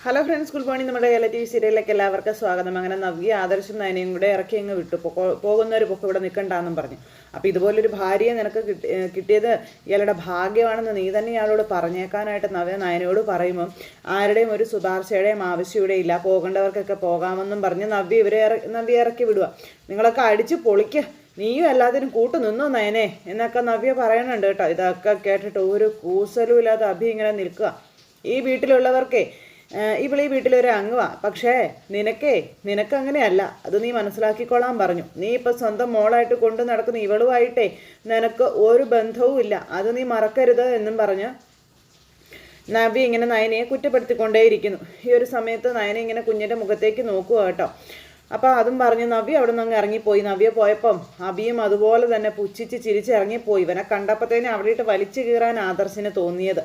Hello friends, good morning. നമ്മുടെ reality സീരിയലിലേക്ക് എല്ലാവർക്കും സ്വാഗതം. അങ്ങനെ നവ്യ ആദർശം നയനയും കൂടെ ഇറക്കി അങ്ങ് വിട്ടു. പോകുന്നവർ പൊക്കെ ഇവിടെ നിൽക്കണ്ടെന്നും പറഞ്ഞു. അപ്പോൾ ഇതുപോലൊരു ഭാര്യയെ നിനക്ക് കിട്ടിയത് ഇയാളുടെ ഭാഗ്യമാണെന്ന് നീ തന്നെ ഇയാളോട് പറഞ്ഞേക്കാനായിട്ട് നവ്യ നയനയോട് പറയുമ്പം ആരുടെയും ഒരു ശുപാർശയുടെയും ആവശ്യം ഇവിടെ ഇല്ല, പോകേണ്ടവർക്കൊക്കെ പോകാമെന്നും പറഞ്ഞ് നവ്യ ഇറക്കി വിടുക. നിങ്ങളൊക്കെ അടിച്ച് പൊളിക്കുക, നീയും എല്ലാത്തിനും കൂട്ടു നിന്നോ നയനെ എന്നൊക്കെ നവ്യ പറയുന്നുണ്ട് കേട്ടോ. ഇതൊക്കെ കേട്ടിട്ട് ഒരു കൂസലും ഇല്ലാതെ അഭി ഇങ്ങനെ നിൽക്കുക. ഈ വീട്ടിലുള്ളവർക്കേ ഈ വീട്ടിലൊരു അംഗമാ, പക്ഷേ നിനക്കങ്ങനെയല്ല, അത് നീ മനസ്സിലാക്കിക്കൊള്ളാൻ പറഞ്ഞു. നീ ഇപ്പം സ്വന്തം മോളായിട്ട് കൊണ്ടു നടക്കുന്ന ഇവളുമായിട്ടേ നിനക്ക് ഒരു ബന്ധവും ഇല്ല, അത് നീ മറക്കരുത് എന്നും പറഞ്ഞ് നവ്യ ഇങ്ങനെ നയനയെ കുറ്റപ്പെടുത്തിക്കൊണ്ടേയിരിക്കുന്നു. ഈ ഒരു സമയത്ത് നയന ഇങ്ങനെ കുഞ്ഞിൻ്റെ മുഖത്തേക്ക് നോക്കുക കേട്ടോ. അപ്പോൾ അതും പറഞ്ഞ് നവ്യ അവിടെ നിന്ന് അങ്ങ് ഇറങ്ങിപ്പോയി. നവ്യ പോയപ്പം അഭിയും അതുപോലെ തന്നെ പുച്ഛിച്ച് ചിരിച്ചിറങ്ങിപ്പോയി. ഇവനെ കണ്ടപ്പോഴത്തേനും അവിടെയിട്ട് വലിച്ചു കീറാൻ ആദർശിന് തോന്നിയത്.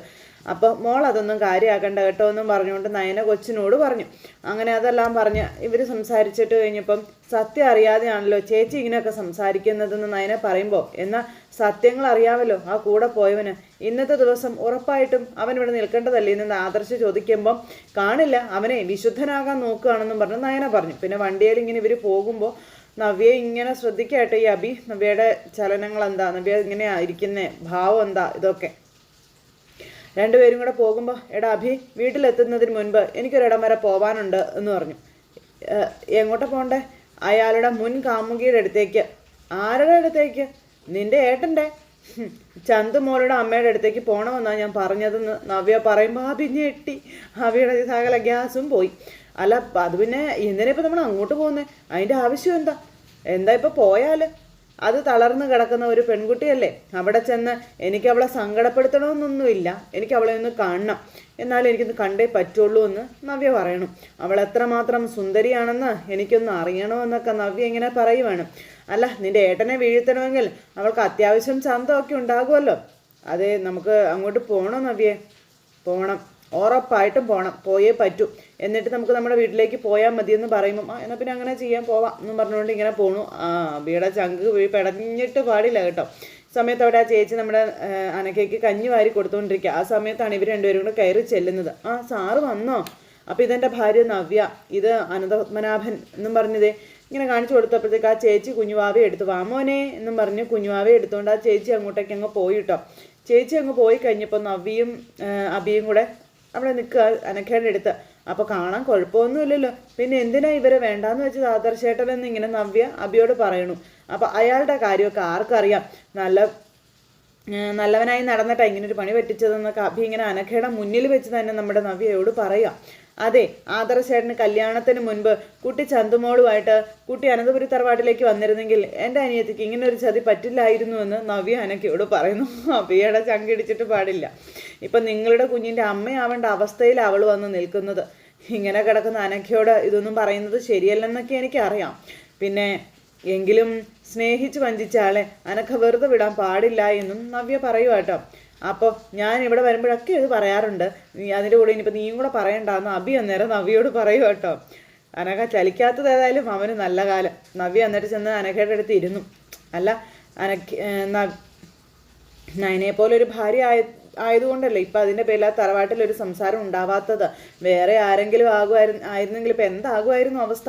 അപ്പോൾ മോൾ അതൊന്നും കാര്യമാക്കണ്ട കേട്ടോ എന്നും പറഞ്ഞുകൊണ്ട് നയന കൊച്ചിനോട് പറഞ്ഞു. അങ്ങനെ അതെല്ലാം പറഞ്ഞ് ഇവർ സംസാരിച്ചിട്ട് കഴിഞ്ഞപ്പം സത്യം അറിയാതെയാണല്ലോ ചേച്ചി ഇങ്ങനെയൊക്കെ സംസാരിക്കുന്നതെന്ന് നയന പറയുമ്പോൾ, എന്നാൽ സത്യങ്ങൾ അറിയാമല്ലോ ആ കൂടെ പോയവന്. ഇന്നത്തെ ദിവസം ഉറപ്പായിട്ടും അവൻ ഇവിടെ നിൽക്കേണ്ടതല്ലേ എന്ന് ആദർശ് ചോദിക്കുമ്പം കാണില്ല, അവനെ വിശുദ്ധനാകാൻ നോക്കുകയാണെന്നും പറഞ്ഞ് നയന പറഞ്ഞു. പിന്നെ വണ്ടിയിൽ ഇങ്ങനെ ഇവർ പോകുമ്പോൾ നവ്യയെ ഇങ്ങനെ ശ്രദ്ധിക്കാട്ടെ ഈ അഭി. നവ്യയുടെ ചലനങ്ങൾ എന്താ, നവ്യ ഇങ്ങനെ ഇരിക്കുന്ന ഭാവം എന്താ, ഇതൊക്കെ രണ്ടുപേരും കൂടെ പോകുമ്പോൾ എടാ അഭി, വീട്ടിലെത്തുന്നതിന് മുൻപ് എനിക്കൊരിടം വരെ പോകാനുണ്ട് എന്ന് പറഞ്ഞു. എങ്ങോട്ടാ പോകണ്ടേ? അയാളുടെ മുൻ കാമുകിയുടെ അടുത്തേക്ക്. ആരുടെ അടുത്തേക്ക്? നിന്റെ ഏട്ടൻ്റെ ചന്തുമോളുടെ അമ്മയുടെ അടുത്തേക്ക് പോകണമെന്നാണ് ഞാൻ പറഞ്ഞതെന്ന് നവ്യ പറയുമ്പോൾ അഭി ഞെട്ടി. അവിയുടെ സകല ഗ്യാസും പോയി. അല്ല അത് പിന്നെ എന്തിനാ ഇപ്പം നമ്മൾ അങ്ങോട്ട് പോകുന്നത്? അതിൻ്റെ ആവശ്യം എന്താ ഇപ്പം പോയാൽ? അത് തളർന്നു കിടക്കുന്ന ഒരു പെൺകുട്ടിയല്ലേ, അവിടെ ചെന്ന് എനിക്ക് അവളെ സങ്കടപ്പെടുത്തണമെന്നൊന്നുമില്ല, എനിക്ക് അവളെ ഒന്ന് കാണണം, എന്നാലും എനിക്കൊന്ന് കണ്ടേ പറ്റുള്ളൂ എന്ന് നവ്യ പറയണം. അവൾ എത്രമാത്രം സുന്ദരിയാണെന്ന് എനിക്കൊന്ന് അറിയണമെന്നൊക്കെ നവ്യ ഇങ്ങനെ പറയുവാണ്. അല്ല നിന്റെ ഏട്ടനെ വീഴ്ത്തണമെങ്കിൽ അവൾക്ക് അത്യാവശ്യം ചന്തമൊക്കെ ഉണ്ടാകുമല്ലോ. അതെ, നമുക്ക് അങ്ങോട്ട് പോകണം നവ്യേ, പോകണം, ഉറപ്പായിട്ടും പോകണം, പോയേ പറ്റൂ. എന്നിട്ട് നമുക്ക് നമ്മുടെ വീട്ടിലേക്ക് പോയാൽ മതിയെന്ന് പറയുമ്പം എന്നാൽ പിന്നെ അങ്ങനെ ചെയ്യാൻ പോവാം എന്നും പറഞ്ഞുകൊണ്ട് ഇങ്ങനെ പോണു. അബിയുടെ ചങ്ക് പെടഞ്ഞിട്ട് പാടില്ല കേട്ടോ. സമയത്ത് അവിടെ ആ ചേച്ചി നമ്മുടെ അനക്കയ്ക്ക് കഞ്ഞി വാരി കൊടുത്തുകൊണ്ടിരിക്കുക. ആ സമയത്താണ് ഇവർ രണ്ടുപേരും കൂടെ കയറി ചെല്ലുന്നത്. സാറ് വന്നോ? അപ്പോൾ ഇതെൻ്റെ ഭാര്യ നവ്യ, ഇത് അനന്തപത്മനാഭൻ എന്നും പറഞ്ഞതേ ഇങ്ങനെ കാണിച്ചു കൊടുത്തപ്പോഴത്തേക്ക് ആ ചേച്ചി കുഞ്ഞുവാവയെ എടുത്തു. വാമോനെ എന്നും പറഞ്ഞ് കുഞ്ഞുവാവയെ എടുത്തുകൊണ്ട് ആ ചേച്ചി അങ്ങോട്ടേക്ക് അങ്ങ് പോയി കേട്ടോ. ചേച്ചി അങ്ങ് പോയി കഴിഞ്ഞപ്പോൾ നവ്യയും അബിയും കൂടെ അവിടെ നിൽക്കുക അനക്കയുടെ അടുത്ത്. അപ്പോൾ കാണാൻ കുഴപ്പമൊന്നുമില്ലല്ലോ, പിന്നെ എന്തിനാ ഇവരെ വേണ്ടാന്ന് വെച്ചത് ആദർശേട്ടനെന്ന് ഇങ്ങനെ നവ്യ അബിയോട് പറയണു. അപ്പോൾ അയാളുടെ കാര്യമൊക്കെ ആർക്കറിയാം, നല്ലവനായി നടന്നിട്ടാണ് ഇങ്ങനൊരു പണി പറ്റിച്ചതെന്നൊക്കെ അഭി ഇങ്ങനെ അനഘയുടെ മുന്നിൽ വെച്ച് തന്നെ നമ്മുടെ നവ്യയോട് പറയാം. അതെ, ആദർശേട്ടന് കല്യാണത്തിന് മുൻപ് കുട്ടി ചന്തുമോളുമായിട്ട് കുട്ടി അനന്തപുരി തറവാട്ടിലേക്ക് വന്നിരുന്നെങ്കിൽ എൻ്റെ അനിയത്തിക്ക് ഇങ്ങനെ ഒരു ചതി പറ്റില്ലായിരുന്നു എന്ന് നവ്യ അനക്കയോട് പറയുന്നു. അഭിയുടെ ചങ്കിടിച്ചിട്ട് പാടില്ല. ഇപ്പം നിങ്ങളുടെ കുഞ്ഞിൻ്റെ അമ്മയാവേണ്ട അവസ്ഥയിൽ അവൾ വന്ന് നിൽക്കുന്നത്. ഇങ്ങനെ കിടക്കുന്ന അനക്കയോട് ഇതൊന്നും പറയുന്നത് ശരിയല്ലെന്നൊക്കെ എനിക്കറിയാം. പിന്നെ എങ്കിലും സ്നേഹിച്ച് വഞ്ചിച്ച ആളെ അനക്ക വെറുതെ വിടാൻ പാടില്ല എന്നും നവ്യ പറയുക കേട്ടോ. അപ്പോൾ ഞാൻ ഇവിടെ വരുമ്പോഴൊക്കെ ഇത് പറയാറുണ്ട്, അതിൻ്റെ കൂടെ ഇനിയിപ്പോൾ നീയും കൂടെ പറയണ്ടെന്ന് അഭി അന്നേരം നവ്യയോട് പറയുക കേട്ടോ. അനഘ ചലിക്കാത്തത് ഏതായാലും അവന് നല്ല കാലം. നവ്യ എന്നിട്ട് ചെന്ന് അനഘയുടെ അടുത്ത് ഇരുന്നു. അല്ല നയനയെ പോലെ ഒരു ഭാര്യ ആയതുകൊണ്ടല്ലേ ഇപ്പം അതിൻ്റെ പേരിൽ ആ തറവാട്ടിലൊരു സംസാരം ഉണ്ടാവാത്തത്. വേറെ ആരെങ്കിലും ആയിരുന്നെങ്കിൽ ഇപ്പം എന്താകുമായിരുന്നു അവസ്ഥ?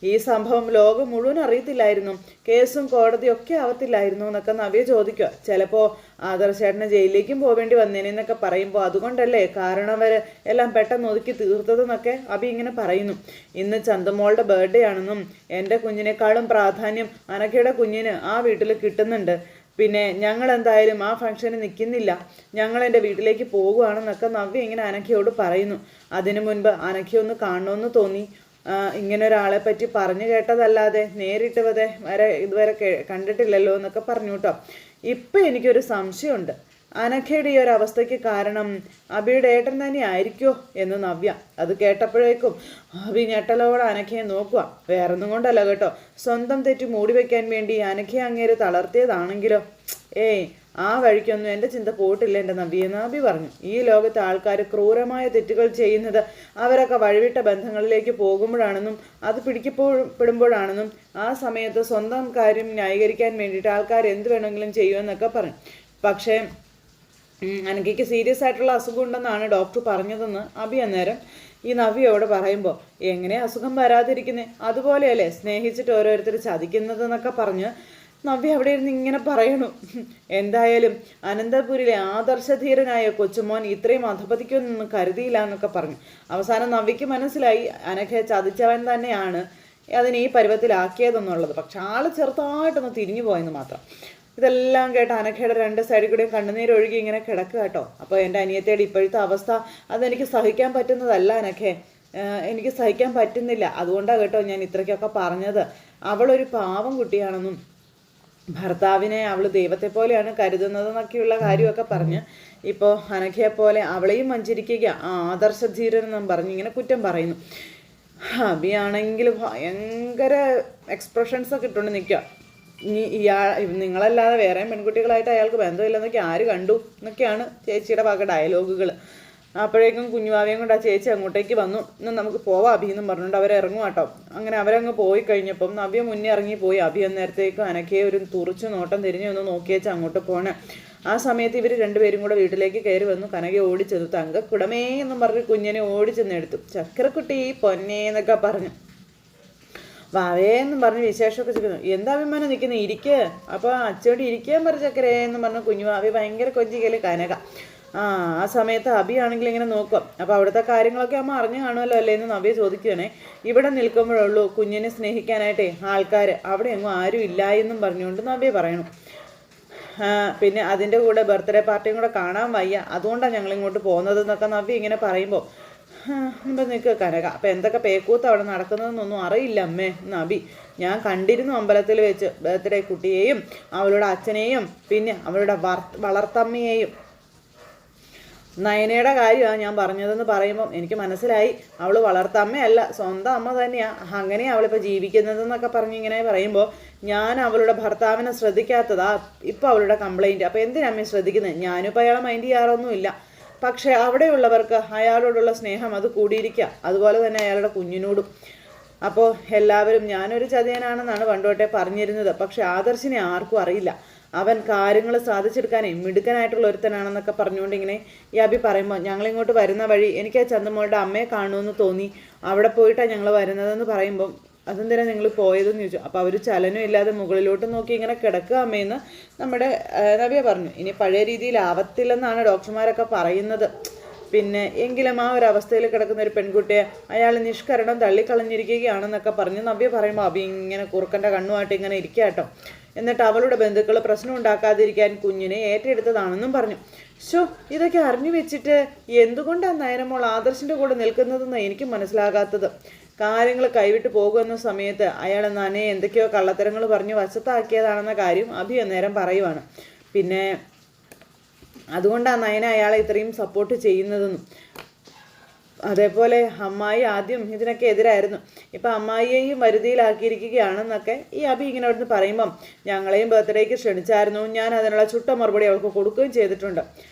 ഈ സംഭവം ലോകം മുഴുവൻ അറിയത്തില്ലായിരുന്നു, കേസും കോടതിയും ഒക്കെ ആവത്തില്ലായിരുന്നു എന്നൊക്കെ നവ്യ ചോദിക്കുക. ചിലപ്പോൾ ആദർശേട്ടന് ജയിലിലേക്കും പോവേണ്ടി വന്നേനെന്നൊക്കെ പറയുമ്പോൾ അതുകൊണ്ടല്ലേ കാരണവർ എല്ലാം പെട്ടെന്ന് ഒതുക്കി തീർത്തതെന്നൊക്കെ അഭി ഇങ്ങനെ പറയുന്നു. ഇന്ന് ചന്തമോളുടെ ബർത്ത്ഡേ ആണെന്നും എൻ്റെ കുഞ്ഞിനേക്കാളും പ്രാധാന്യം അനക്കയുടെ കുഞ്ഞിന് ആ വീട്ടിൽ കിട്ടുന്നുണ്ട്. പിന്നെ ഞങ്ങൾ എന്തായാലും ആ ഫംഗ്ഷന് നിൽക്കുന്നില്ല, ഞങ്ങൾ എൻ്റെ വീട്ടിലേക്ക് പോകുകയാണെന്നൊക്കെ നവ്യ ഇങ്ങനെ അനക്കയോട് പറയുന്നു. അതിനു മുൻപ് അനക്കയൊന്ന് കാണണമെന്ന് തോന്നി. ഇങ്ങനെ ഒരാളെ പറ്റി പറഞ്ഞു കേട്ടതല്ലാതെ നേരിട്ട് ഇതുവരെ കണ്ടിട്ടില്ലല്ലോ എന്നൊക്കെ പറഞ്ഞു കേട്ടോ. ഇപ്പം എനിക്കൊരു സംശയമുണ്ട്, അനഘയുടെ ഈ ഒരു അവസ്ഥയ്ക്ക് കാരണം അബിയുടെ ഏട്ടൻ തന്നെ ആയിരിക്കുമോ എന്ന് നവ്യ. അത് കേട്ടപ്പോഴേക്കും അബി ഞെട്ടലോടെ അനഘയെ നോക്കുക. വേറൊന്നും കൊണ്ടല്ല കേട്ടോ, സ്വന്തം തെറ്റി മൂടി വയ്ക്കാൻ വേണ്ടി അനഘയെ അങ്ങേര് തളർത്തിയതാണെങ്കിലോ. ആ വഴിക്കൊന്നും എൻ്റെ ചിന്ത പോയിട്ടില്ല എൻ്റെ നവ്യ എന്ന് അബി പറഞ്ഞു. ഈ ലോകത്തെ ആൾക്കാർ ക്രൂരമായ തെറ്റുകൾ ചെയ്യുന്നത് അവരൊക്കെ വഴിവിട്ട ബന്ധങ്ങളിലേക്ക് പോകുമ്പോഴാണെന്നും അത് പിടിക്കപ്പെടുമ്പോഴാണെന്നും ആ സമയത്ത് സ്വന്തം കാര്യം ന്യായീകരിക്കാൻ വേണ്ടിയിട്ട് ആൾക്കാർ എന്ത് വേണമെങ്കിലും ചെയ്യുമെന്നൊക്കെ പറഞ്ഞു. പക്ഷേ അനഘയ്ക്ക് സീരിയസ് ആയിട്ടുള്ള അസുഖം ഉണ്ടെന്നാണ് ഡോക്ടർ പറഞ്ഞതെന്ന് അബി അന്നേരം ഈ നവ്യയോട് പറയുമ്പോൾ എങ്ങനെ അസുഖം വരാതിരിക്കുന്നേ, അതുപോലെയല്ലേ സ്നേഹിച്ചിട്ട് ഓരോരുത്തർ ചതിക്കുന്നതെന്നൊക്കെ പറഞ്ഞ് നവ്യ അവിടെ ഇരുന്ന് ഇങ്ങനെ പറയണു. എന്തായാലും അനന്തപുരിലെ ആദർശധീരനായ കൊച്ചുമോൻ ഇത്രയും അധപതിക്കൊന്നും കരുതിയില്ല എന്നൊക്കെ പറഞ്ഞു. അവസാനം നവ്യയ്ക്ക് മനസ്സിലായി അനഘയെ ചതിച്ചവൻ തന്നെയാണ് അതിന് ഈ പരുവത്തിലാക്കിയതെന്നുള്ളത്. പക്ഷെ ആള് ചെറുതായിട്ടൊന്ന് തിരിഞ്ഞു പോയെന്ന് മാത്രം. ഇതെല്ലാം കേട്ട അനഘയുടെ രണ്ട് സൈഡിൽ കൂടെയും കണ്ണുനീരൊഴുകി ഇങ്ങനെ കിടക്കുക കേട്ടോ. അപ്പോൾ എൻ്റെ അനിയത്തിയുടെ ഇപ്പോഴത്തെ അവസ്ഥ അതെനിക്ക് സഹിക്കാൻ പറ്റുന്നതല്ല അനഘേ, എനിക്ക് സഹിക്കാൻ പറ്റുന്നില്ല. അതുകൊണ്ടാണ് കേട്ടോ ഞാൻ ഇത്രയ്ക്കൊക്കെ പറഞ്ഞത്. അവളൊരു പാവം കുട്ടിയാണെന്നും ഭർത്താവിനെ അവൾ ദൈവത്തെ പോലെയാണ് കരുതുന്നതെന്നൊക്കെയുള്ള കാര്യമൊക്കെ പറഞ്ഞ് ഇപ്പോൾ അനഘയെ പോലെ അവളെയും വഞ്ചിരിക്കുക ആദർശധീരനെന്നും പറഞ്ഞ് ഇങ്ങനെ കുറ്റം പറയുന്നു. അബിയാണെങ്കിൽ ഭയങ്കര എക്സ്പ്രഷൻസൊക്കെ ഇട്ടുകൊണ്ട് നിൽക്കുക. നിങ്ങളല്ലാതെ വേറെ പെൺകുട്ടികളായിട്ട് അയാൾക്ക് ബന്ധമില്ലെന്നൊക്കെ ആര് കണ്ടു എന്നൊക്കെയാണ് ചേച്ചിയുടെ വക ഡയലോഗുകൾ. അപ്പോഴേക്കും കുഞ്ഞുവാവയും കൊണ്ട് ആ ചേച്ചി അങ്ങോട്ടേക്ക് വന്നു. ഇന്ന് നമുക്ക് പോവാം അഭി എന്നും പറഞ്ഞുകൊണ്ട് അവരിറങ്ങും കേട്ടോ. അങ്ങനെ അവരങ്ങ് പോയി കഴിഞ്ഞപ്പം നവ്യ മുന്നേ ഇറങ്ങിപ്പോയി. അഭി അന്നേരത്തേക്കും അനക്കയെ ഒരു തുറച്ചു നോട്ടം തിരിഞ്ഞു ഒന്ന് നോക്കിയേച്ച് അങ്ങോട്ട് പോണേ. ആ സമയത്ത് ഇവർ രണ്ടുപേരും കൂടെ വീട്ടിലേക്ക് കയറി വന്നു. കനകയെ ഓടിച്ചെന്നു. തങ്കക്കുടമേ എന്നും പറഞ്ഞ് കുഞ്ഞിനെ ഓടിച്ചെന്നെടുത്തു. ചക്കരക്കുട്ടി പൊന്നേ എന്നൊക്കെ പറഞ്ഞു വാവേന്നും പറഞ്ഞ് വിശേഷമൊക്കെ ചോദിക്കുന്നു. എന്താ അഭിമാനം നിൽക്കുന്നത്, ഇരിക്കുക. അപ്പോൾ അച്ചോടി ഇരിക്കാൻ പറഞ്ഞ ചക്കരേ എന്ന് പറഞ്ഞു കുഞ്ഞു വാവി ഭയങ്കര കൊഞ്ചിക്കല് കനക. ആ സമയത്ത് അബിയാണെങ്കിൽ ഇങ്ങനെ നോക്കുക. അപ്പോൾ അവിടുത്തെ കാര്യങ്ങളൊക്കെ അമ്മ അറിഞ്ഞു കാണുമല്ലോ അല്ലേ എന്ന് നവ്യ ചോദിക്കുകയാണേ. ഇവിടെ നിൽക്കുമ്പോഴുള്ളൂ കുഞ്ഞിനെ സ്നേഹിക്കാനായിട്ടേ ആൾക്കാർ, അവിടെ എങ്ങും ആരും ഇല്ല എന്നും പറഞ്ഞുകൊണ്ട് നവ്യ പറയണു. പിന്നെ അതിൻ്റെ കൂടെ ബർത്ത്ഡേ പാർട്ടിയും കൂടെ കാണാൻ വയ്യ, അതുകൊണ്ടാണ് ഞങ്ങളിങ്ങോട്ട് പോകുന്നതെന്നൊക്കെ നവ്യ ഇങ്ങനെ പറയുമ്പോൾ ഇപ്പം നിൽക്കുക കനക. അപ്പം എന്തൊക്കെ പേക്കൂത്ത് അവിടെ നടക്കുന്നതെന്നൊന്നും അറിയില്ല അമ്മേ നബി. ഞാൻ കണ്ടിരുന്നു അമ്പലത്തിൽ വെച്ച് ബർത്ത്ഡേ കുട്ടിയെയും അവളുടെ അച്ഛനെയും പിന്നെ അവളുടെ വളർത്തമ്മയെയും. നയനയുടെ കാര്യമാണ് ഞാൻ പറഞ്ഞതെന്ന് പറയുമ്പം എനിക്ക് മനസ്സിലായി അവൾ വളർത്തമ്മയല്ല, സ്വന്തം അമ്മ തന്നെയാണ്. അങ്ങനെയാണ് അവളിപ്പോൾ ജീവിക്കുന്നതെന്നൊക്കെ പറഞ്ഞിങ്ങനെ പറയുമ്പോൾ ഞാൻ അവളുടെ ഭർത്താവിനെ ശ്രദ്ധിക്കാത്തതാ ഇപ്പം അവളുടെ കംപ്ലൈൻറ്റ്. അപ്പോൾ എന്തിനമ്മേ ശ്രദ്ധിക്കുന്നത്? ഞാനിപ്പോൾ അയാളെ മൈൻഡ് ചെയ്യാറൊന്നുമില്ല. പക്ഷേ അവിടെയുള്ളവർക്ക് അയാളോടുള്ള സ്നേഹം അത് കൂടിയിരിക്കുക, അതുപോലെ തന്നെ അയാളുടെ കുഞ്ഞിനോടും. അപ്പോൾ എല്ലാവരും ഞാനൊരു ചതിയനാണെന്നാണ് പണ്ടോട്ടെ പറഞ്ഞിരുന്നത്. പക്ഷെ ആദർശിനെ ആർക്കും അറിയില്ല. അവൻ കാര്യങ്ങൾ സാധിച്ചെടുക്കാനേ മിടുക്കനായിട്ടുള്ള ഒരുത്തനാണെന്നൊക്കെ പറഞ്ഞുകൊണ്ട് ഇങ്ങനെ ഈ അബി പറയുമ്പോൾ ഞങ്ങളിങ്ങോട്ട് വരുന്ന വഴി എനിക്ക് ആ ചന്തമോളുടെ അമ്മയെ കാണുമെന്ന് തോന്നി, അവിടെ പോയിട്ടാണ് ഞങ്ങൾ വരുന്നതെന്ന് പറയുമ്പം അതെന്തിനാ നിങ്ങൾ പോയതെന്ന് ചോദിച്ചു. അപ്പോൾ അവർ ചലനം ഇല്ലാതെ മുകളിലോട്ട് നോക്കി ഇങ്ങനെ കിടക്കുക അമ്മയെന്ന് നമ്മുടെ നവ്യ പറഞ്ഞു. ഇനി പഴയ രീതിയിലാവത്തില്ലെന്നാണ് ഡോക്ടർമാരൊക്കെ പറയുന്നത്. പിന്നെ എങ്കിലും ആ ഒരു അവസ്ഥയിൽ കിടക്കുന്ന ഒരു പെൺകുട്ടിയെ അയാൾ നിഷ്കരണം തള്ളിക്കളഞ്ഞിരിക്കുകയാണെന്നൊക്കെ പറഞ്ഞ് നവ്യ പറയുമ്പോൾ അബി ഇങ്ങനെ കുറുക്കൻ്റെ കണ്ണുമായിട്ട് ഇങ്ങനെ ഇരിക്കുക കേട്ടോ. എന്നിട്ട് അവളുടെ ബന്ധുക്കൾ പ്രശ്നം ഉണ്ടാക്കാതിരിക്കാൻ കുഞ്ഞിനെ ഏറ്റെടുത്തതാണെന്നും പറഞ്ഞു. ഇതൊക്കെ അറിഞ്ഞു വെച്ചിട്ട് എന്തുകൊണ്ടാണ് നയനമോൾ ആദർശിൻ്റെ കൂടെ നിൽക്കുന്നതെന്ന് എനിക്ക് മനസ്സിലാകാത്തത്. കാര്യങ്ങൾ കൈവിട്ട് പോകുന്ന സമയത്ത് അയാൾ നനെ എന്തൊക്കെയോ കള്ളത്തരങ്ങൾ പറഞ്ഞ് വശത്താക്കിയതാണെന്ന കാര്യം അഭി അന്നേരം പറയുവാണ്. പിന്നെ അതുകൊണ്ടാണ് നയന അയാളെ ഇത്രയും സപ്പോർട്ട് ചെയ്യുന്നതെന്നും. അതേപോലെ അമ്മായി ആദ്യം ഇതിനൊക്കെ എതിരായിരുന്നു, ഇപ്പം അമ്മായിയെയും വരുതിയിലാക്കിയിരിക്കുകയാണെന്നൊക്കെ ഈ അഭി ഇങ്ങനെ അവിടുന്ന് പറയുമ്പം ഞങ്ങളെയും ബർത്ത്ഡേക്ക് ക്ഷണിച്ചായിരുന്നു, ഞാൻ അതിനുള്ള ചുട്ട മറുപടി അവൾക്ക് കൊടുക്കുകയും ചെയ്തിട്ടുണ്ട്.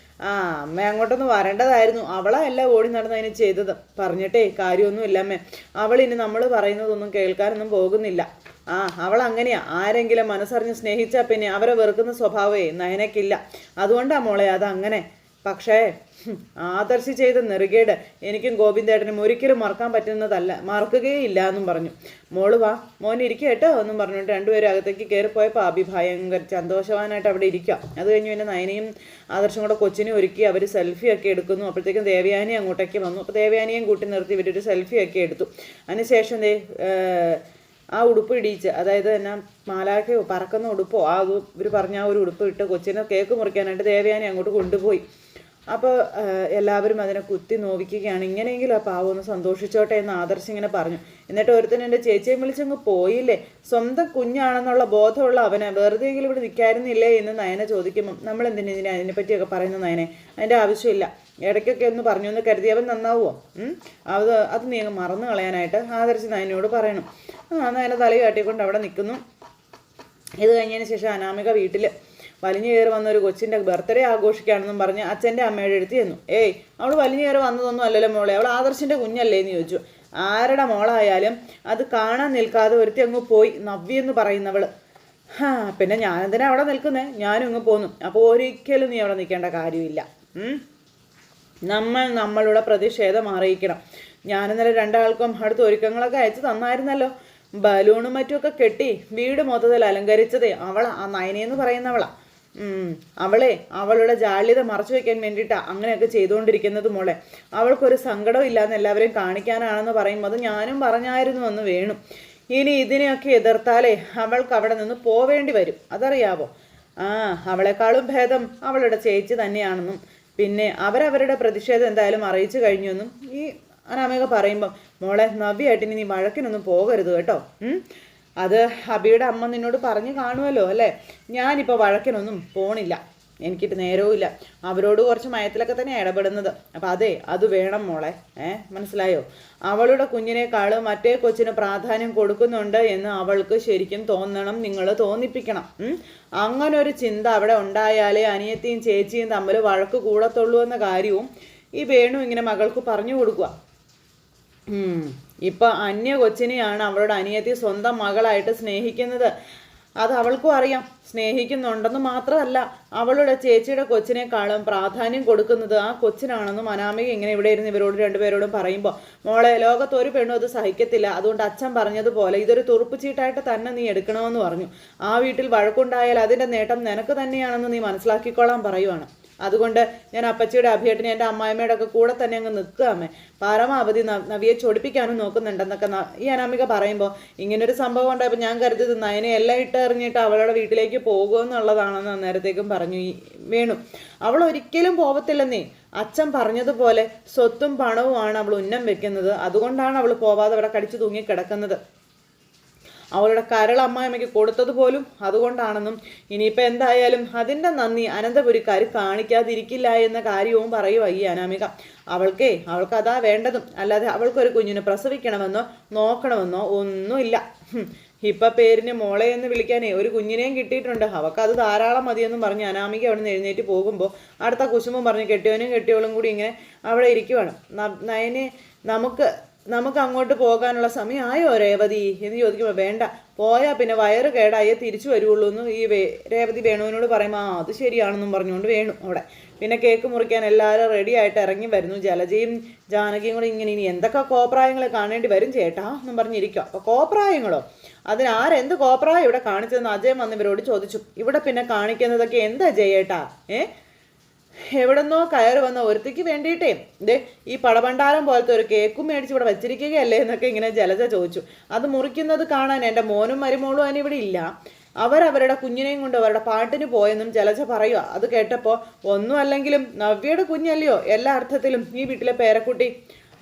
അമ്മ അങ്ങോട്ടൊന്ന് വരേണ്ടതായിരുന്നു, അവളല്ല ഓടി നടന്നതിന് ചെയ്തത്. പറഞ്ഞിട്ടേ കാര്യമൊന്നുമില്ല അമ്മേ, അവളിനി നമ്മൾ പറയുന്നതൊന്നും കേൾക്കാനൊന്നും പോകുന്നില്ല. അവൾ അങ്ങനെയാ, ആരെങ്കിലും മനസ്സറിഞ്ഞ് സ്നേഹിച്ചാൽ പിന്നെ അവരെ വെറുക്കുന്ന സ്വഭാവമേ നയനക്കില്ല. അതുകൊണ്ടാണ് മോളെ അതങ്ങനെ. പക്ഷേ ആദർശി ചെയ്ത നെറുകേട് എനിക്കും ഗോവിന്ദേട്ടനും ഒരിക്കലും മറക്കാൻ പറ്റുന്നതല്ല, മറക്കുകയില്ല എന്നും പറഞ്ഞു. മോള് വാ മോൻ ഇരിക്കുക കേട്ടോ എന്നും പറഞ്ഞിട്ട് രണ്ടുപേരും അകത്തേക്ക് കയറിപ്പോയപ്പോൾ അഭി ഭയങ്കര സന്തോഷവാനായിട്ട് അവിടെ ഇരിക്കുക. അത് കഴിഞ്ഞ് പിന്നെ നയനയും ആദർശം കൂടെ കൊച്ചിനെ ഒരുക്കി അവർ സെൽഫിയൊക്കെ എടുക്കുന്നു. അപ്പോഴത്തേക്കും ദേവയാനി അങ്ങോട്ടേക്ക് വന്നു. അപ്പോൾ ദേവയാനിയും കൂട്ടി നിർത്തി ഇവരൊരു സെൽഫിയൊക്കെ എടുത്തു. അതിനുശേഷം ആ ഉടുപ്പ് ഇടിയിച്ച്, അതായത് എന്നാ മാലാഖയോ പറക്കുന്ന ഉടുപ്പോ ഇവർ പറഞ്ഞ ആ ഒരു ഉടുപ്പ് ഇട്ട് കൊച്ചിനെ കേക്ക് മുറിക്കാനായിട്ട് ദേവയാനി അങ്ങോട്ട് കൊണ്ടുപോയി. അപ്പോൾ എല്ലാവരും അതിനെ കുത്തി നോവിക്കുകയാണ്. ഇങ്ങനെയെങ്കിലും ആ പാവം ഒന്ന് സന്തോഷിച്ചോട്ടെ എന്ന് ആദർശം ഇങ്ങനെ പറഞ്ഞു. എന്നിട്ട് ഒരുത്തൻ എൻ്റെ ചേച്ചിയെ വിളിച്ചങ്ങ് പോയില്ലേ, സ്വന്തം കുഞ്ഞാണെന്നുള്ള ബോധമുള്ള അവനെ വെറുതെയെങ്കിലും ഇവിടെ നിൽക്കായിരുന്നില്ലേ എന്ന് നയനെ ചോദിക്കുമ്പം നമ്മൾ എന്തിനാ അതിനെപ്പറ്റിയൊക്കെ പറയുന്ന നയനെ, അതിൻ്റെ ആവശ്യമില്ല, ഇടയ്ക്കൊക്കെ ഒന്ന് പറഞ്ഞു എന്ന് കരുതി അവൻ നന്നാവുമോ? അത് നീ അങ്ങ് മറന്നു കളയാനായിട്ട് ആദർശം നയനോട് പറയണം. നയനെ തല കാട്ടിക്കൊണ്ട് അവിടെ നിൽക്കുന്നു. ഇത് കഴിഞ്ഞതിന് ശേഷം അനാമിക വീട്ടിൽ വലിഞ്ഞു കയറി വന്ന ഒരു കൊച്ചിൻ്റെ ബർത്ത്ഡേ ആഘോഷിക്കുകയാണെന്നും പറഞ്ഞ് അച്ഛൻ്റെ അമ്മയുടെ അടുത്ത് ചെന്നു. അവൾ വലിഞ്ഞു കയറി വന്നതൊന്നും അല്ലല്ലോ മോളെ, അവൾ ആദർശിൻ്റെ കുഞ്ഞല്ലേ എന്ന് ചോദിച്ചു. ആരുടെ മോളായാലും അത് കാണാൻ നിൽക്കാതെ ഒരുത്തി അങ്ങ് പോയി, നവ്യ എന്ന് പറയുന്നവൾ. പിന്നെ ഞാനെന്തിനാ അവിടെ നിൽക്കുന്നേ, ഞാനും ഇങ്ങ് പോന്നു. അപ്പോൾ ഒരിക്കലും നീ അവിടെ നിൽക്കേണ്ട കാര്യമില്ല. നമ്മളുടെ പ്രതിഷേധം അറിയിക്കണം. ഞാനിന്നലെ രണ്ടാൾക്കും അടുത്ത ഒരുക്കങ്ങളൊക്കെ അയച്ചു തന്നായിരുന്നല്ലോ. ബലൂണും മറ്റുമൊക്കെ കെട്ടി വീട് മൊത്തത്തിൽ അലങ്കരിച്ചതേ അവളാ, ആ നയനയെന്ന് പറയുന്നവളാ. അവളുടെ ജാള്യത മറച്ചു വെക്കാൻ വേണ്ടിയിട്ടാണ് അങ്ങനെയൊക്കെ ചെയ്തുകൊണ്ടിരിക്കുന്നത് മോളെ. അവൾക്കൊരു സങ്കടം ഇല്ലാന്ന് എല്ലാവരെയും കാണിക്കാനാണെന്ന് പറയുമ്പോൾ അത് ഞാനും പറഞ്ഞായിരുന്നു എന്ന് വേണു. ഇനി ഇതിനെയൊക്കെ എതിർത്താലേ അവൾക്ക് അവിടെ നിന്ന് പോവേണ്ടി വരും, അതറിയാവോ? അവളെക്കാളും ഭേദം അവളുടെ ചേച്ചി തന്നെയാണെന്നും പിന്നെ അവരവരുടെ പ്രതിഷേധം എന്തായാലും അറിയിച്ചു കഴിഞ്ഞെന്നും ഈ അനാമിക പറയുമ്പം മോളെ നവ്യായിട്ട് ഇനി നീ വഴക്കിനൊന്നും പോകരുത് കേട്ടോ. അത് അബിയുടെ അമ്മ നിന്നോട് പറഞ്ഞു കാണുമല്ലോ അല്ലേ? ഞാനിപ്പോൾ വഴക്കിനൊന്നും പോണില്ല, എനിക്കിട്ട് നേരവും ഇല്ല. അവരോട് കുറച്ച് മയത്തിലൊക്കെ തന്നെ ഇടപെടുന്നത്. അപ്പം അത് വേണം മോളെ. മനസ്സിലായോ? അവളുടെ കുഞ്ഞിനേക്കാൾ മറ്റേ കൊച്ചിന് പ്രാധാന്യം കൊടുക്കുന്നുണ്ട് എന്ന് അവൾക്ക് ശരിക്കും തോന്നണം, നിങ്ങൾ തോന്നിപ്പിക്കണം. അങ്ങനെ ഒരു ചിന്ത അവിടെ ഉണ്ടായാലേ അനിയത്തിയും ചേച്ചിയും തമ്മിൽ വഴക്ക് കൂടത്തുള്ളൂ എന്ന കാര്യവും ഈ വേണു ഇങ്ങനെ മകൾക്ക് പറഞ്ഞു കൊടുക്കുക. ഇപ്പം അന്യ കൊച്ചിനെയാണ് അവളുടെ അനിയത്തി സ്വന്തം മകളായിട്ട് സ്നേഹിക്കുന്നത്. അത് അവൾക്കും അറിയാം. സ്നേഹിക്കുന്നുണ്ടെന്ന് മാത്രമല്ല, അവളുടെ ചേച്ചിയുടെ കൊച്ചിനേക്കാളും പ്രാധാന്യം കൊടുക്കുന്നത് ആ കൊച്ചിനാണെന്നും അനാമിക ഇങ്ങനെ ഇവിടെ ഇരുന്ന് ഇവരോട് രണ്ടുപേരോടും പറയുമ്പോൾ മോളെ ലോകത്ത് ഒരു പെണ്ണും അത് സഹിക്കത്തില്ല. അതുകൊണ്ട് അച്ഛൻ പറഞ്ഞതുപോലെ ഇതൊരു തുറുപ്പ് ചീട്ടായിട്ട് തന്നെ നീ എടുക്കണമെന്ന് പറഞ്ഞു. ആ വീട്ടിൽ വഴക്കുണ്ടായാൽ അതിൻ്റെ നേട്ടം നിനക്ക് തന്നെയാണെന്ന് നീ മനസ്സിലാക്കിക്കോളാൻ പറയുവാണ്. അതുകൊണ്ട് ഞാൻ അപ്പച്ചിയുടെ അഭിയേട്ടനെ എൻ്റെ അമ്മായിമ്മയുടെ ഒക്കെ കൂടെ തന്നെ അങ്ങ് നിൽക്കുക അമ്മേ. പരമാവധി നവിയെ ചൊടിപ്പിക്കാനും നോക്കുന്നുണ്ടെന്നൊക്കെ ഈ അനാമിക പറയുമ്പോൾ ഇങ്ങനൊരു സംഭവം ഉണ്ടായപ്പോൾ ഞാൻ കരുതി നയനെ എല്ലാം ഇട്ടെറിഞ്ഞിട്ട് അവളുടെ വീട്ടിലേക്ക് പോകുമെന്നുള്ളതാണെന്ന് അന്നേരത്തേക്കും പറഞ്ഞു ഈ വേണു. അവൾ ഒരിക്കലും പോകത്തില്ലെന്നേ. അച്ഛൻ പറഞ്ഞതുപോലെ സ്വത്തും പണവുമാണ് അവൾ ഉന്നം വെക്കുന്നത്. അതുകൊണ്ടാണ് അവൾ പോവാതെ അവിടെ കടിച്ചു തൂങ്ങി കിടക്കുന്നത്. അവളുടെ കരൾ അമ്മായിമ്മയ്ക്ക് കൊടുത്തത് പോലും അതുകൊണ്ടാണെന്നും ഇനിയിപ്പോൾ എന്തായാലും അതിൻ്റെ നന്ദി അനന്തപുരിക്കാർ കാണിക്കാതിരിക്കില്ല എന്ന കാര്യവും പറയുക ഈ അനാമിക. അവൾക്കതാ വേണ്ടതും. അല്ലാതെ അവൾക്കൊരു കുഞ്ഞിനെ പ്രസവിക്കണമെന്നോ നോക്കണമെന്നോ ഒന്നുമില്ല. ഇപ്പം പേരിന് മോളെ എന്ന് വിളിക്കാനേ ഒരു കുഞ്ഞിനെയും കിട്ടിയിട്ടുണ്ട്. അവൾക്കത് ധാരാളം മതിയെന്നും പറഞ്ഞ് അനാമിക അവിടെ നിന്ന് എഴുന്നേറ്റ് പോകുമ്പോൾ അടുത്ത കുശുമ്പം പറഞ്ഞ് കെട്ടിയവനും കെട്ടിയവളും കൂടി ഇങ്ങനെ അവിടെ ഇരിക്കുവാണ്. നയനെ നമുക്ക് അങ്ങോട്ട് പോകാനുള്ള സമയമായോ രേവതി എന്ന് ചോദിക്കുമ്പോൾ വേണ്ട, പോയാൽ പിന്നെ വയറ് കേടായേ തിരിച്ചു വരുള്ളൂ എന്ന് ഈ രേവതി വേണുവിനോട് പറയുമ്പോൾ അത് ശരിയാണെന്നും പറഞ്ഞുകൊണ്ട് വേണു അവിടെ. പിന്നെ കേക്ക് മുറിക്കാൻ എല്ലാവരും റെഡി ആയിട്ട് ഇറങ്ങി വരുന്നു. ജലജയും ജാനകിയും കൂടി ഇങ്ങനെ ഇനി എന്തൊക്കെ കോപ്രായങ്ങൾ കാണേണ്ടി വരും ചേട്ടാ എന്നും പറഞ്ഞിരിക്കുക. അപ്പോൾ കോപ്രായങ്ങളോ? അതിനാരെന്ത് കോപ്രായം ഇവിടെ കാണിച്ചതെന്ന് അജയൻ വന്ന് ഇവരോട് ചോദിച്ചു. ഇവിടെ പിന്നെ കാണിക്കുന്നതൊക്കെ എന്താ ജയേട്ടാ? എവിടെന്നോ കയറി വന്ന ഒരുത്തിക്ക് വേണ്ടിയിട്ടേ ഈ പടഭണ്ഡാരം പോലത്തെ ഒരു കേക്കും മേടിച്ച് ഇവിടെ വെച്ചിരിക്കുകയല്ലേ എന്നൊക്കെ ഇങ്ങനെ ജലജ ചോദിച്ചു. അത് മുറിക്കുന്നത് കാണാൻ എൻ്റെ മോനും മരുമോളും അതിനിവിടെ ഇല്ല. അവരവരുടെ കുഞ്ഞിനെയും കൊണ്ട് അവരുടെ പാട്ടിന് പോയെന്നും ജലജ പറയുക. അത് കേട്ടപ്പോൾ ഒന്നും അല്ലെങ്കിലും നവ്യയുടെ കുഞ്ഞല്ലയോ എല്ലാ അർത്ഥത്തിലും ഈ വീട്ടിലെ പേരക്കുട്ടി.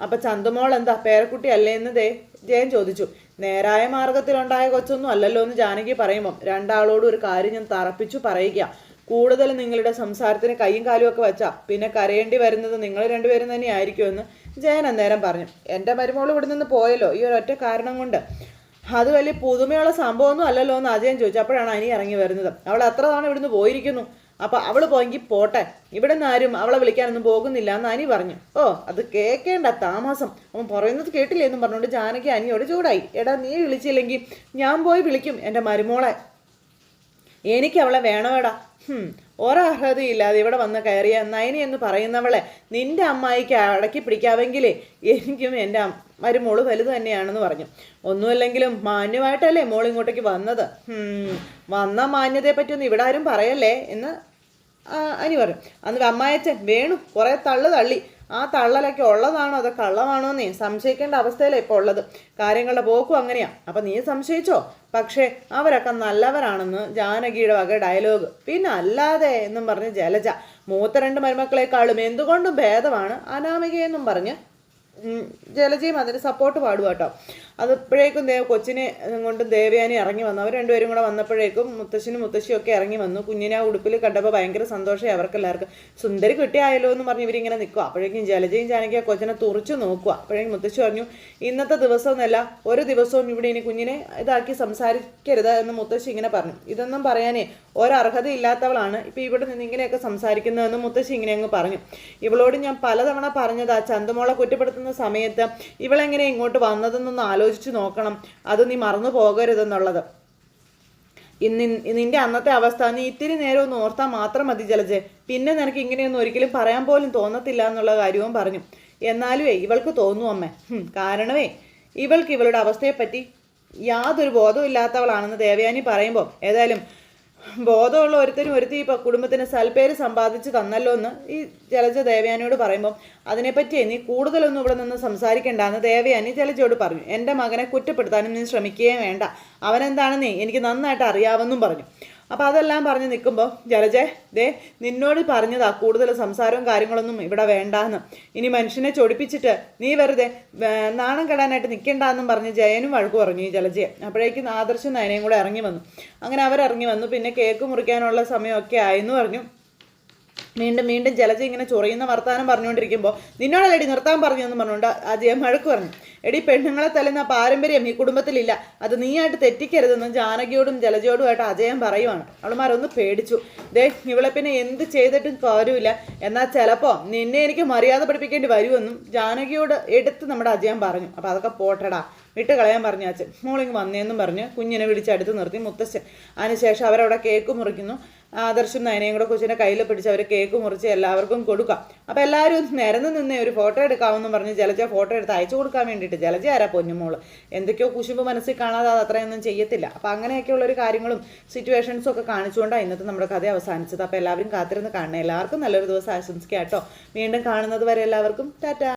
അപ്പം ചന്തുമോൾ എന്താ പേരക്കുട്ടി അല്ലേ എന്ന് ജയൻ ചോദിച്ചു. നേരായ മാർഗത്തിലുണ്ടായ കൊച്ചൊന്നും അല്ലല്ലോ എന്ന് ജാനകി പറയുമ്പം രണ്ടാളോടും ഒരു കാര്യം ഞാൻ തറപ്പിച്ചു പറയുക. കൂടുതൽ നിങ്ങളുടെ സംസാരത്തിന് കൈയും കാലും ഒക്കെ വെച്ചാൽ പിന്നെ കരയേണ്ടി വരുന്നത് നിങ്ങൾ രണ്ടുപേരും തന്നെ ആയിരിക്കുമെന്ന് ജയൻ അന്നേരം പറഞ്ഞു. എൻ്റെ മരുമോൾ ഇവിടെ നിന്ന് പോയല്ലോ ഈ ഒരൊറ്റ കാരണം കൊണ്ട്. അത് വലിയ പുതുമയുള്ള സംഭവമൊന്നും അല്ലല്ലോ എന്ന് അജയൻ ചോദിച്ചു. അപ്പോഴാണ് അനി ഇറങ്ങി വരുന്നത്. അവൾ എത്ര തവണ ഇവിടുന്ന് പോയിരിക്കുന്നു. അപ്പം അവൾ പോയെങ്കിൽ പോട്ടെ, ഇവിടെ നിന്ന് ആരും അവളെ വിളിക്കാനൊന്നും പോകുന്നില്ല എന്ന് അനി പറഞ്ഞു. അത് കേൾക്കേണ്ട താമസം, അവൻ പറയുന്നത് കേട്ടില്ലേ എന്നും പറഞ്ഞുകൊണ്ട് ജാനകി അനിയോട് ചൂടായി. എടാ നീ വിളിച്ചില്ലെങ്കിൽ ഞാൻ പോയി വിളിക്കും എൻ്റെ മരുമോളെ. എനിക്ക് അവളെ വേണവേടാ. ഒരർഹതയില്ലാതെ ഇവിടെ വന്ന് കയറിയ നയനി എന്ന് പറയുന്നവളെ നിന്റെ അമ്മായിക്ക് അടക്കി പിടിക്കാമെങ്കിലേ എനിക്കും എൻ്റെ മരുമോള് വലുത് തന്നെയാണെന്ന് പറഞ്ഞു. ഒന്നുമല്ലെങ്കിലും മാന്യമായിട്ടല്ലേ മോൾ ഇങ്ങോട്ടേക്ക് വന്നത്. വന്ന മാന്യതയെ പറ്റിയൊന്നും ഇവിടെ ആരും പറയല്ലേ എന്ന് അനി പറഞ്ഞു. അന്ന് അമ്മായച്ചൻ വേണു കുറേ തള്ളി. ആ തള്ളലൊക്കെ ഉള്ളതാണോ അതോ കള്ളമാണോ എന്നേ സംശയിക്കേണ്ട അവസ്ഥയിലാണ് ഇപ്പോൾ ഉള്ളത്. കാര്യങ്ങളുടെ പോക്കും അങ്ങനെയാ. അപ്പം നീ സംശയിച്ചോ? പക്ഷേ അവരൊക്കെ നല്ലവരാണെന്ന് ജാനകിയുടെ വക ഡയലോഗ്. പിന്നെ അല്ലാതെ എന്നും പറഞ്ഞ് ജലജ. മൂത്ത രണ്ട് മരുമക്കളെക്കാളും എന്തുകൊണ്ടും ഭേദമാണ് അനാമികയെന്നും പറഞ്ഞ് ജലജയും അതിന് സപ്പോർട്ട് പാടുക കേട്ടോ. അതിപ്പോഴേക്കും കൊച്ചിനെ കൊണ്ടും ദേവയാനി ഇറങ്ങി വന്നു. അവർ രണ്ടുപേരും കൂടെ വന്നപ്പോഴേക്കും മുത്തശ്ശനും മുത്തശ്ശിയും ഒക്കെ ഇറങ്ങി വന്നു. കുഞ്ഞിനെ ആ ഉടുപ്പിൽ കണ്ടപ്പോൾ ഭയങ്കര സന്തോഷമായി അവർക്കെല്ലാവർക്കും. സുന്ദരി കുട്ടിയായല്ലോ എന്ന് പറഞ്ഞ് ഇവരിങ്ങനെ നിൽക്കുക. അപ്പോഴേക്കും ജലജയും ജാനകിയും ആ കൊച്ചിനെ തുറച്ചു നോക്കുക. അപ്പോഴേക്കും മുത്തശ്ശി പറഞ്ഞു ഇന്നത്തെ ദിവസമൊന്നുമല്ല ഒരു ദിവസവും ഇവിടെ ഇനി കുഞ്ഞിനെ ഇതാക്കി സംസാരിക്കരുത് എന്ന് മുത്തശ്ശി ഇങ്ങനെ പറഞ്ഞു. ഇതൊന്നും പറയാനേ ഒരർഹത ഇല്ലാത്തവളാണ് ഇപ്പം ഇവിടെ നിന്ന് ഇങ്ങനെയൊക്കെ സംസാരിക്കുന്നതെന്ന് മുത്തശ്ശി ഇങ്ങനെ അങ്ങ് പറഞ്ഞു. ഇവളോട് ഞാൻ പലതവണ പറഞ്ഞതാ ചന്തുമോളെ കുറ്റപ്പെടുത്തുന്ന സമയത്ത് ഇവളെങ്ങനെ ഇങ്ങോട്ട് വന്നതെന്നൊന്ന് ആലോചിച്ച് നോക്കണം. അത് നീ മറന്നു പോകരുതെന്നുള്ളത്. നിന്റെ അന്നത്തെ അവസ്ഥ നീ ഇത്തിരി നേരം ഒന്ന് ഓർത്താൽ മാത്രം മതി ജലജെ. പിന്നെ നിനക്ക് ഇങ്ങനെയൊന്നും ഒരിക്കലും പറയാൻ പോലും തോന്നത്തില്ല എന്നുള്ള കാര്യവും പറഞ്ഞു. എന്നാലും ഇവൾക്ക് തോന്നും അമ്മേ. കാരണമേ ഇവൾക്ക് ഇവളുടെ അവസ്ഥയെപ്പറ്റി യാതൊരു ബോധവും ഇല്ലാത്തവളാണെന്ന് ദേവയാനി പറയുമ്പോൾ ഏതായാലും ബോധമുള്ള ഒരുത്തരും ഒരുത്തി ഇപ്പം കുടുംബത്തിന് സൽപ്പേര് സമ്പാദിച്ച് തന്നല്ലോ എന്ന് ഈ ജലജ ദേവയാനിയോട് പറയുമ്പോൾ അതിനെപ്പറ്റി നീ കൂടുതലൊന്നും ഇവിടെ നിന്ന് സംസാരിക്കേണ്ടെന്ന് ദേവയാനി ജലജയോട് പറഞ്ഞു. എൻ്റെ മകനെ കുറ്റപ്പെടുത്താനും നീ ശ്രമിക്കുകയും വേണ്ട, അവനെന്താണെന്നേ എനിക്ക് നന്നായിട്ട് അറിയാമെന്നും പറഞ്ഞു. അപ്പോൾ അതെല്ലാം പറഞ്ഞ് നിൽക്കുമ്പോൾ ജലജെ നിന്നോട് പറഞ്ഞതാ കൂടുതൽ സംസാരവും കാര്യങ്ങളൊന്നും ഇവിടെ വേണ്ടാന്ന്, ഇനി മനുഷ്യനെ ചൊടിപ്പിച്ചിട്ട് നീ വെറുതെ നാണം കെടാനായിട്ട് നിൽക്കേണ്ടെന്നും പറഞ്ഞ് ജയനും വഴക്ക് പറഞ്ഞു ഈ ജലജയെ. അപ്പോഴേക്കും ആദർശും നയനയും കൂടെ ഇറങ്ങി വന്നു. അങ്ങനെ അവരിറങ്ങി വന്നു. പിന്നെ കേക്ക് മുറിക്കാനുള്ള സമയമൊക്കെ ആയെന്ന് പറഞ്ഞു. വീണ്ടും ജലജ ഇങ്ങനെ ചൊറിയുന്ന വർത്താനം പറഞ്ഞുകൊണ്ടിരിക്കുമ്പോൾ നിന്നോടല്ലടി നിർത്താൻ പറഞ്ഞു എന്ന് പറഞ്ഞുകൊണ്ട് അജയൻ വഴക്ക് പറഞ്ഞു. എടി പെണ്ണുങ്ങളെ തല്ലുന്ന പാരമ്പര്യം ഈ കുടുംബത്തിലില്ല, അത് നീയായിട്ട് തെറ്റിക്കരുതെന്ന് ജാനകിയോടും ജലജയോടുമായിട്ട് അജയൻ പറയുവാണ്. അവളുമാരൊന്ന് പേടിച്ചു. ഇവളെ പിന്നെ എന്ത് ചെയ്തിട്ടും കാര്യമില്ല, എന്നാൽ ചിലപ്പോൾ നിന്നെ എനിക്ക് മര്യാദ പഠിപ്പിക്കേണ്ടി വരുമെന്നും ജാനകിയോട് എടുത്ത് നമ്മുടെ അജയൻ പറഞ്ഞു. അപ്പോൾ അതൊക്കെ പോട്ടടാ, വിട്ട് കളയാൻ പറഞ്ഞു അച്ഛൻ. മോളിങ് വന്നേന്നും പറഞ്ഞ് കുഞ്ഞിനെ വിളിച്ചടുത്ത് നിർത്തി മുത്തശ്ശൻ. അതിനുശേഷം അവരവിടെ കേക്ക് മുറിക്കുന്നു. ആദർശും നയനയും കൂടെ കൊച്ചിനെ കയ്യിൽ പിടിച്ച് അവർ കേക്ക് മുറിച്ച് എല്ലാവർക്കും കൊടുക്കാം. അപ്പോൾ എല്ലാവരും നിരന്ന് നിന്നേ ഒരു ഫോട്ടോ എടുക്കാമെന്നും പറഞ്ഞ് ജലജ ഫോട്ടോ എടുത്ത് അയച്ചു കൊടുക്കാൻ വേണ്ടിയിട്ട്. ജലജ ആരാ പൊന്നുമോള്, എന്തൊക്കെയോ കുശുമ്പ് മനസ്സിൽ കാണാതെ അത് അത്രയൊന്നും ചെയ്യത്തില്ല. അപ്പോൾ അങ്ങനെയൊക്കെയുള്ളൊരു കാര്യങ്ങളും സിറ്റുവേഷൻസും ഒക്കെ കാണിച്ചുകൊണ്ടാണ് ഇന്നത്തെ നമ്മുടെ കഥ അവസാനിച്ചത്. അപ്പോൾ എല്ലാവരും കാത്തിരുന്ന് കാണണേ. എല്ലാവർക്കും നല്ലൊരു ദിവസം ആശംസിക്കാം കേട്ടോ. വീണ്ടും കാണുന്നത് വരെ എല്ലാവർക്കും ടാറ്റാ.